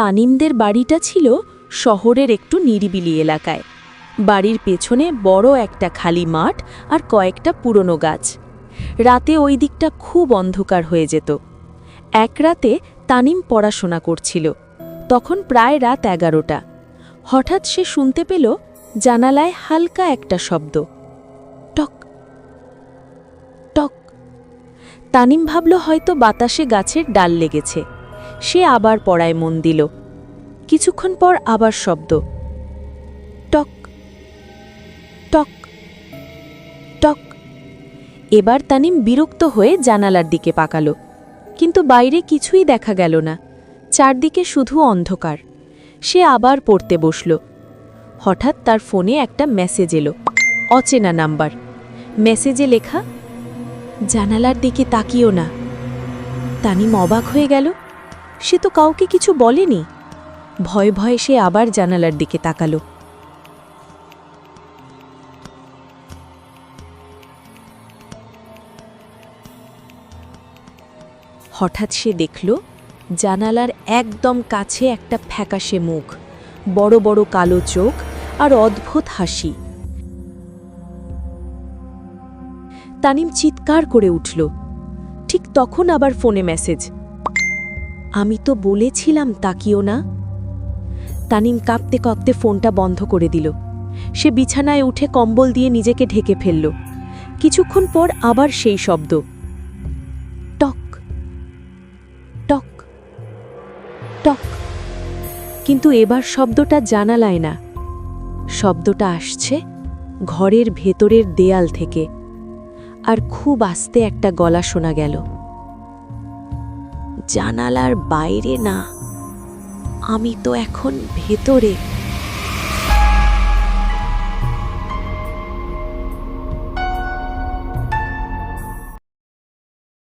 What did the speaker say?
তানিমদের বাড়িটা ছিল শহরের একটু নিরিবিলি এলাকায়। বাড়ির পেছনে বড় একটা খালি মাঠ আর কয়েকটা পুরনো গাছ। রাতে ওই দিকটা খুব অন্ধকার হয়ে যেত। এক রাতে তানিম পড়াশোনা করছিল, তখন প্রায় রাত 11টা। হঠাৎ সে শুনতে পেল জানালায় হালকা একটা শব্দ, টক টক। তানিম ভাবল হয়তো বাতাসে গাছের ডাল লেগেছে। সে আবার পড়ায় মন দিল। কিছুক্ষণ পর আবার শব্দ, টক টক টক। এবার তানিম বিরক্ত হয়ে জানালার দিকে পাকালো, কিন্তু বাইরে কিছুই দেখা গেল না। চারদিকে শুধু অন্ধকার। সে আবার পড়তে বসল। হঠাৎ তার ফোনে একটা মেসেজ এলো, অচেনা নাম্বার। মেসেজে লেখা, জানালার দিকে তাকিও না। তানিম অবাক হয়ে গেল। সে তো কাউকে কিছু বলেনি। ভয়ে ভয়ে সে আবার জানালার দিকে তাকালো। হঠাৎ সে দেখল জানালার একদম কাছে একটা ফ্যাকাশে মুখ, বড় বড় কালো চোখ আর অদ্ভুত হাসি। তানিম চিৎকার করে উঠল। ঠিক তখন আবার ফোনে মেসেজ, আমি তো বলেছিলাম তাকিও না। তানিম কাঁপতে কাঁপতে ফোনটা বন্ধ করে দিল। সে বিছানায় উঠে কম্বল দিয়ে নিজেকে ঢেকে ফেলল। কিছুক্ষণ পর আবার সেই শব্দ, টক টক টক। কিন্তু এবার শব্দটা জানালায় না, শব্দটা আসছে ঘরের ভেতরের দেয়াল থেকে। আর খুব আস্তে একটা গলা শোনা গেল, জানালার বাইরে না, আমি তো এখন ভেতরে।